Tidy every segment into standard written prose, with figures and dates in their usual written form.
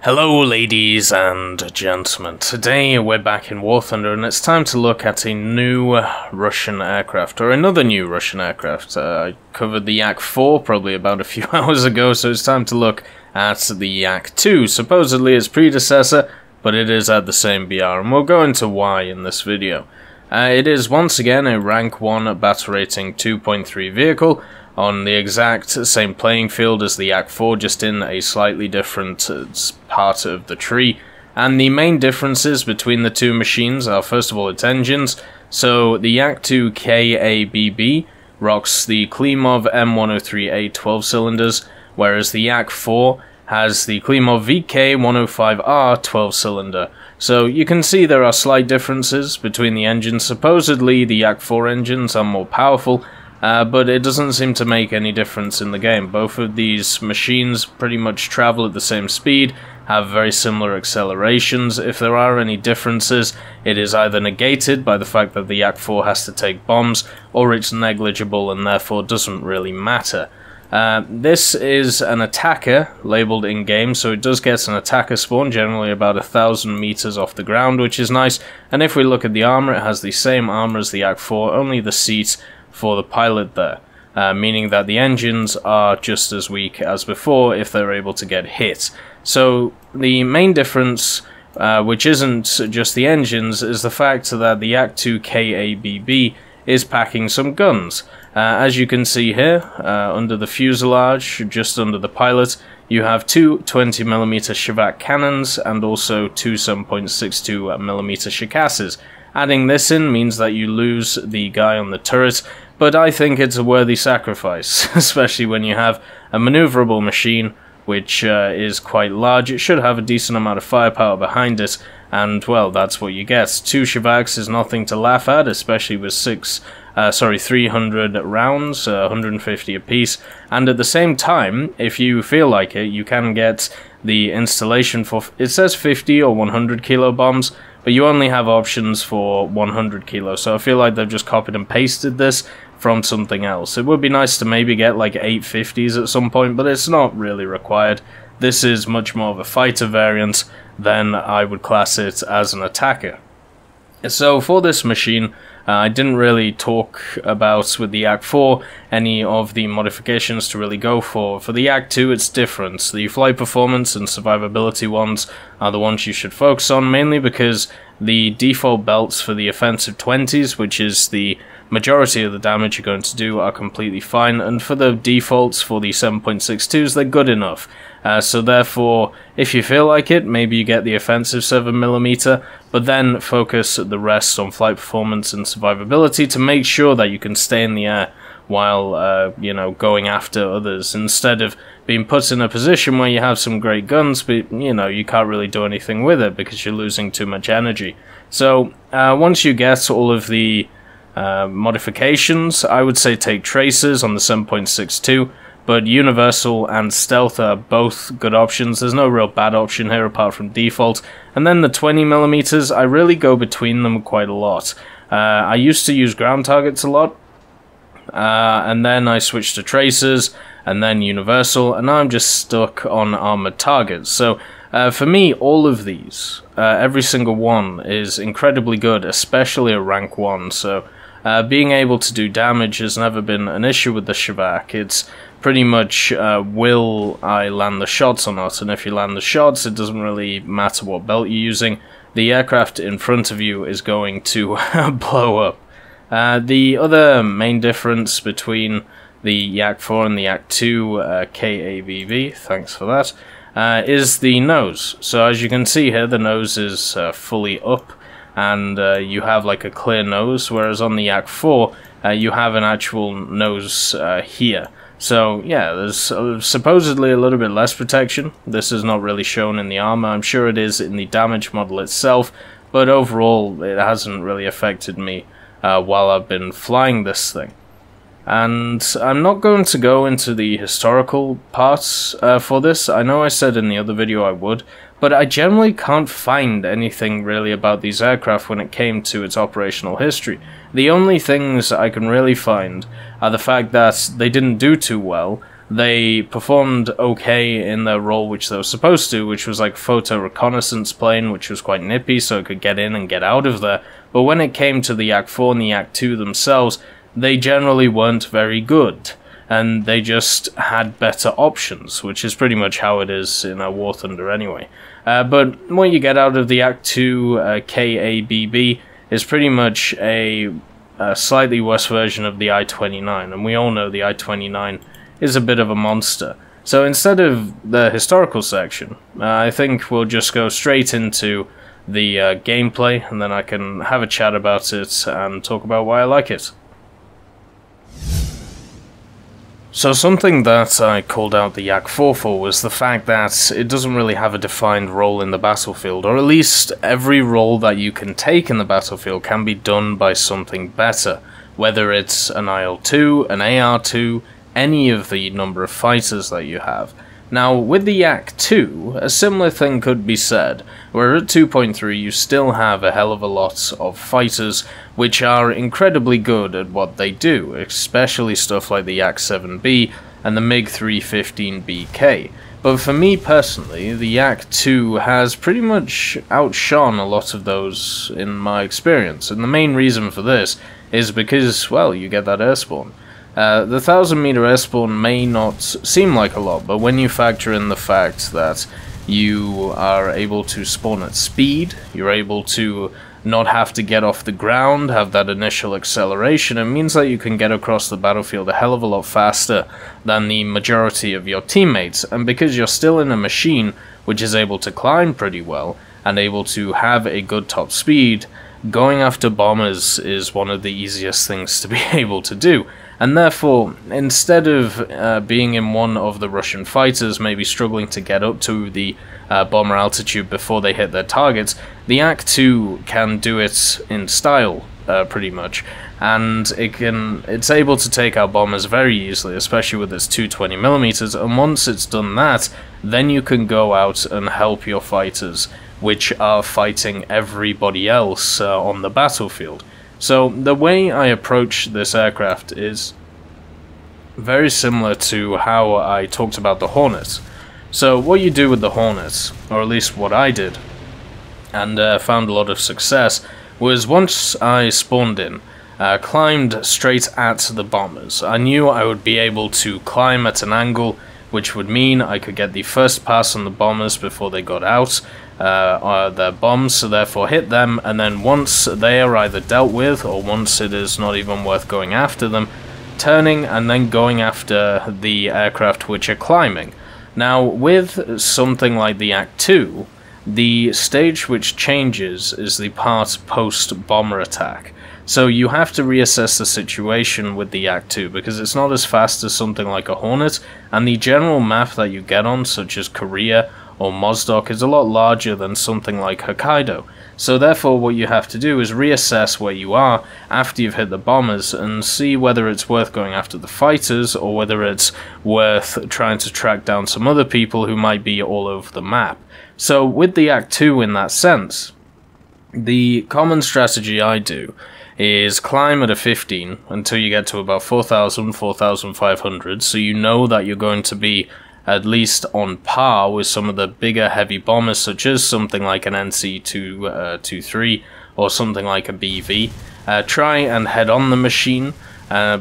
Hello ladies and gentlemen, today we're back in War Thunder and it's time to look at a new Russian aircraft, or another new Russian aircraft. I covered the Yak-4 probably about a few hours ago, so it's time to look at the Yak-2, supposedly its predecessor, but it is at the same BR, and we'll go into why in this video. It is once again a rank 1 battle rating 2.3 vehicle, on the exact same playing field as the Yak-4, just in a slightly different part of the tree. And the main differences between the two machines are, first of all, its engines. So the Yak-2 KAAB rocks the Klimov M103A 12 cylinders, whereas the Yak-4 has the Klimov VK105R 12 cylinder. So you can see there are slight differences between the engines. Supposedly the Yak-4 engines are more powerful, but it doesn't seem to make any difference in the game. Both of these machines pretty much travel at the same speed, have very similar accelerations. If there are any differences, it is either negated by the fact that the Yak-4 has to take bombs, or it's negligible and therefore doesn't really matter. This is an attacker labeled in-game, so it does get an attacker spawn, generally about 1,000 meters off the ground, which is nice. And if we look at the armor, it has the same armor as the Yak-4, only the seat for the pilot there, meaning that the engines are just as weak as before if they're able to get hit. So the main difference, which isn't just the engines, is the fact that the Yak-2 KAAB is packing some guns. As you can see here, under the fuselage, just under the pilot, you have two 20mm Shevak cannons and also two 7.62mm Shikasses. Adding this in means that you lose the guy on the turret, but I think it's a worthy sacrifice, especially when you have a maneuverable machine which is quite large. It should have a decent amount of firepower behind it, and well, that's what you get. Two Shevaks is nothing to laugh at, especially with 300 rounds, 150 apiece, and at the same time, if you feel like it, you can get the installation for, it says 50 or 100 kilo bombs, but you only have options for 100 kilo, so I feel like they've just copied and pasted this from something else. It would be nice to maybe get like 850s at some point, but it's not really required. This is much more of a fighter variant than I would class it as an attacker. So for this machine, I didn't really talk about with the Yak-4 any of the modifications to really go for. For the Yak-2 it's different. The flight performance and survivability ones are the ones you should focus on, mainly because the default belts for the offensive 20s, which is the majority of the damage you're going to do, are completely fine, and for the defaults for the 7.62s, they're good enough. So therefore, if you feel like it, maybe you get the offensive 7mm, but then focus the rest on flight performance and survivability to make sure that you can stay in the air while, you know, going after others, instead of being put in a position where you have some great guns, but, you know, you can't really do anything with it because you're losing too much energy. So, once you get all of the modifications, I would say take tracers on the 7.62, but universal and stealth are both good options. There's no real bad option here apart from default. And then the 20mm, I really go between them quite a lot. I used to use ground targets a lot, and then I switched to tracers, and then universal, and now I'm just stuck on armored targets. So for me, all of these, every single one is incredibly good, especially a rank 1. So being able to do damage has never been an issue with the Shevak. It's pretty much will I land the shots or not, and if you land the shots, it doesn't really matter what belt you're using. The aircraft in front of you is going to blow up. The other main difference between the Yak-4 and the Yak-2 KAAB, thanks for that, is the nose. So as you can see here, the nose is fully up, and you have like a clear nose, whereas on the Yak-4 you have an actual nose here. So yeah, there's supposedly a little bit less protection. This is not really shown in the armor. I'm sure it is in the damage model itself, but overall it hasn't really affected me while I've been flying this thing. And I'm not going to go into the historical parts for this. I know I said in the other video I would, but I generally can't find anything really about these aircraft when it came to its operational history. The only things I can really find are the fact that they didn't do too well they performed okay in their role which they were supposed to, which was like photo reconnaissance plane, which was quite nippy, so it could get in and get out of there. But when it came to the Yak-4 and the Yak-2 themselves, they generally weren't very good, and they just had better options, which is pretty much how it is in War Thunder anyway. But what you get out of the Yak-2 KAAB is pretty much a slightly worse version of the I-29, and we all know the I-29 is a bit of a monster. So instead of the historical section, I think we'll just go straight into the gameplay, and then I can have a chat about it and talk about why I like it. So something that I called out the Yak-4 for was the fact that it doesn't really have a defined role in the battlefield, or at least every role that you can take in the battlefield can be done by something better, whether it's an IL-2, an AR-2, any of the number of fighters that you have. Now, with the Yak-2, a similar thing could be said, where at 2.3 you still have a hell of a lot of fighters which are incredibly good at what they do, especially stuff like the Yak-7B and the MiG-315BK. But for me personally, the Yak-2 has pretty much outshone a lot of those in my experience, and the main reason for this is because, well, you get that airspawn. The 1000-meter airspawn may not seem like a lot, but when you factor in the fact that you are able to spawn at speed, you're able to not have to get off the ground, have that initial acceleration, it means that you can get across the battlefield a hell of a lot faster than the majority of your teammates, and because you're still in a machine which is able to climb pretty well, and able to have a good top speed, going after bombers is one of the easiest things to be able to do. And therefore, instead of being in one of the Russian fighters, maybe struggling to get up to the bomber altitude before they hit their targets, the Yak-2 can do it in style, pretty much. And it's able to take out bombers very easily, especially with its 220mm, and once it's done that, then you can go out and help your fighters, which are fighting everybody else on the battlefield. So the way I approach this aircraft is very similar to how I talked about the Hornet. So what you do with the Hornet, or at least what I did, and found a lot of success, was once I spawned in, climbed straight at the bombers. I knew I would be able to climb at an angle which would mean I could get the first pass on the bombers before they got out their bombs, so therefore hit them, and then once they are either dealt with, or once it is not even worth going after them, turning and then going after the aircraft which are climbing. Now, with something like the Yak-2, the stage which changes is the part post-bomber attack. So you have to reassess the situation with the Yak-2, because it's not as fast as something like a Hornet, and the general map that you get on, such as Korea or Mozdok, is a lot larger than something like Hokkaido. So therefore what you have to do is reassess where you are after you've hit the bombers and see whether it's worth going after the fighters, or whether it's worth trying to track down some other people who might be all over the map. So with the Yak-2 in that sense, the common strategy I do is climb at a 15 until you get to about 4,000, 4,500, so you know that you're going to be at least on par with some of the bigger heavy bombers, such as something like an NC-223 or something like a BV. Try and head on the machine,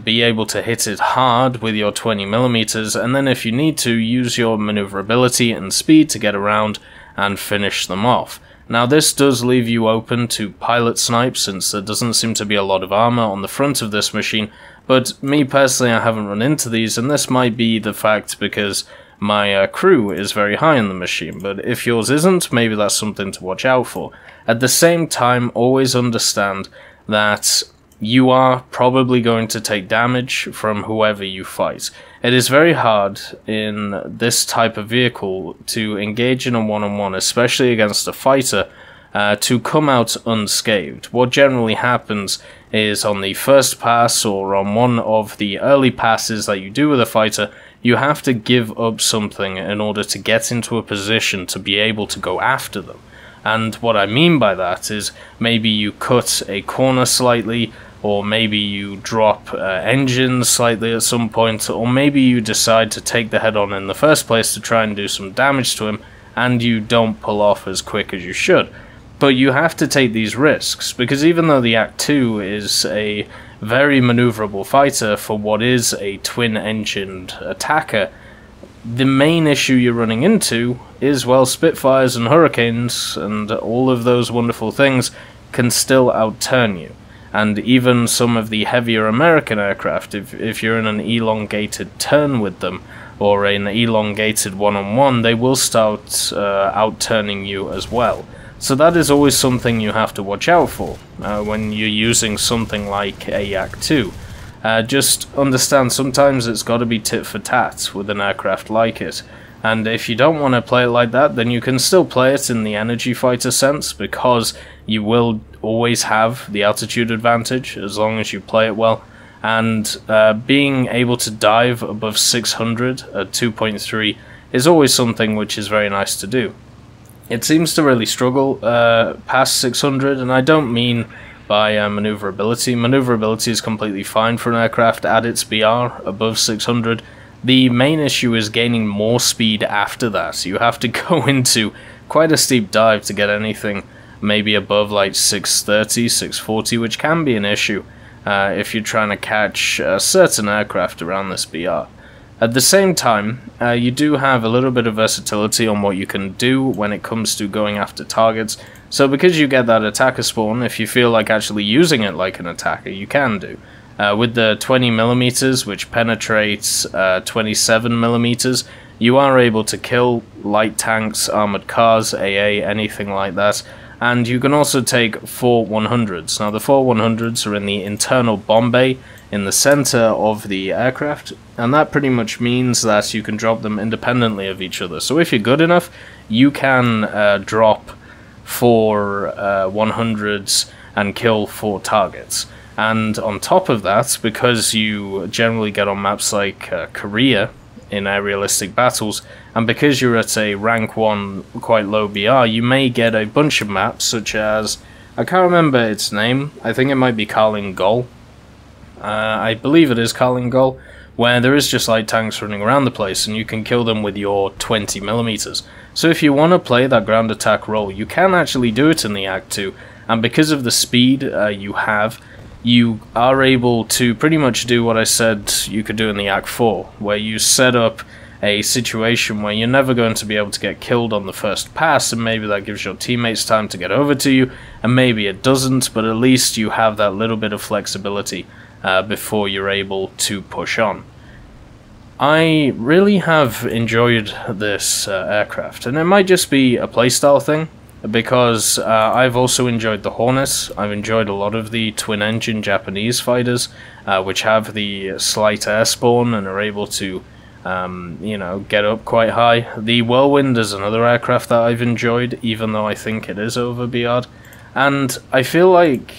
be able to hit it hard with your 20mm, and then if you need to, use your maneuverability and speed to get around and finish them off. Now this does leave you open to pilot snipe, since there doesn't seem to be a lot of armor on the front of this machine, but me personally I haven't run into these, and this might be the fact because my crew is very high in the machine, but if yours isn't, maybe that's something to watch out for. At the same time, always understand that you are probably going to take damage from whoever you fight. It is very hard in this type of vehicle to engage in a one-on-one, especially against a fighter, to come out unscathed. What generally happens is on the first pass, or on one of the early passes that you do with a fighter, you have to give up something in order to get into a position to be able to go after them. And what I mean by that is maybe you cut a corner slightly, or maybe you drop engines slightly at some point, or maybe you decide to take the head-on in the first place to try and do some damage to him, and you don't pull off as quick as you should. But you have to take these risks, because even though the Yak-2 is a very maneuverable fighter for what is a twin-engined attacker, the main issue you're running into is, well, Spitfires and Hurricanes and all of those wonderful things can still outturn you. And even some of the heavier American aircraft, if you're in an elongated turn with them, or an elongated one-on-one, they will start outturning you as well. So that is always something you have to watch out for when you're using something like a Yak-2. Just understand sometimes it's got to be tit for tat with an aircraft like it. And if you don't want to play it like that, then you can still play it in the energy fighter sense, because you will always have the altitude advantage as long as you play it well. And being able to dive above 600 at 2.3 is always something which is very nice to do. It seems to really struggle past 600, and I don't mean by maneuverability. Maneuverability is completely fine for an aircraft at its BR above 600. The main issue is gaining more speed after that. You have to go into quite a steep dive to get anything maybe above like 630, 640, which can be an issue if you're trying to catch a certain aircraft around this BR. At the same time, you do have a little bit of versatility on what you can do when it comes to going after targets. So because you get that attacker spawn, if you feel like actually using it like an attacker, you can do. With the 20mm, which penetrates 27mm, you are able to kill light tanks, armored cars, AA, anything like that. And you can also take 4 100s. Now the 4 100s are in the internal bomb bay in the center of the aircraft, and that pretty much means that you can drop them independently of each other. So if you're good enough, you can drop 4 100s and kill 4 targets. And on top of that, because you generally get on maps like Korea in aerialistic battles, and because you're at a rank 1 quite low BR, you may get a bunch of maps such as, I can't remember its name, I think it might be Kalingol. I believe it is Kalingol, where there is just light tanks running around the place and you can kill them with your 20mm. So if you want to play that ground attack role, you can actually do it in the Yak-2, and because of the speed you have, you are able to pretty much do what I said you could do in the Yak-4, where you set up a situation where you're never going to be able to get killed on the first pass, and maybe that gives your teammates time to get over to you, and maybe it doesn't, but at least you have that little bit of flexibility before you're able to push on. I really have enjoyed this aircraft, and it might just be a playstyle thing, because I've also enjoyed the Hornets. I've enjoyed a lot of the twin-engine Japanese fighters, which have the slight air spawn and are able to, you know, get up quite high. The Whirlwind is another aircraft that I've enjoyed, even though I think it is over BR'd. And I feel like,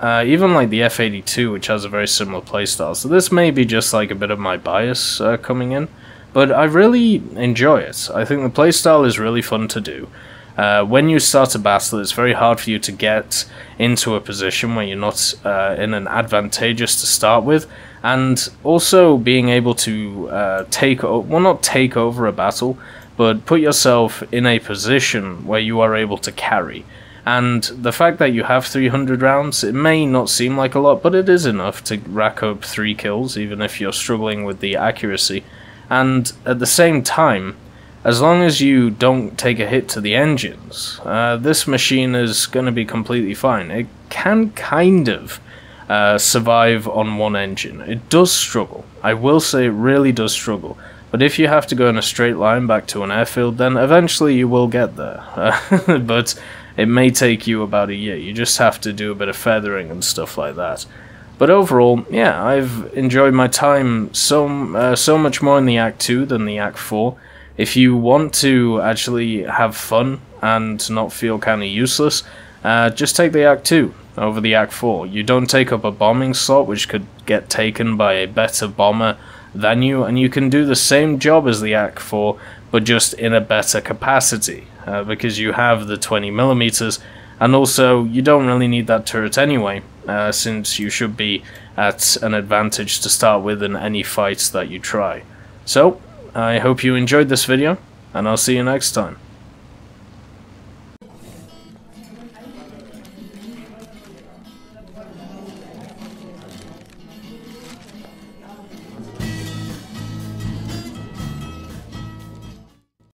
even like the F-82, which has a very similar playstyle, so this may be just like a bit of my bias coming in, but I really enjoy it. I think the playstyle is really fun to do. When you start a battle, it's very hard for you to get into a position where you're not in an advantageous to start with, and also being able to not take over a battle, but put yourself in a position where you are able to carry. And the fact that you have 300 rounds, it may not seem like a lot, but it is enough to rack up 3 kills, even if you're struggling with the accuracy. And at the same time, as long as you don't take a hit to the engines, this machine is going to be completely fine. It can kind of survive on one engine. It does struggle. I will say it really does struggle. But if you have to go in a straight line back to an airfield, then eventually you will get there. But it may take you about a year. You just have to do a bit of feathering and stuff like that. But overall, yeah, I've enjoyed my time so much more in the Yak-2 than the Yak-4. If you want to actually have fun and not feel kind of useless, just take the Yak-2 over the Yak-4. You don't take up a bombing slot, which could get taken by a better bomber than you, and you can do the same job as the Yak-4, but just in a better capacity, because you have the 20mm, and also you don't really need that turret anyway. since you should be at an advantage to start with in any fights that you try. So, I hope you enjoyed this video, and I'll see you next time.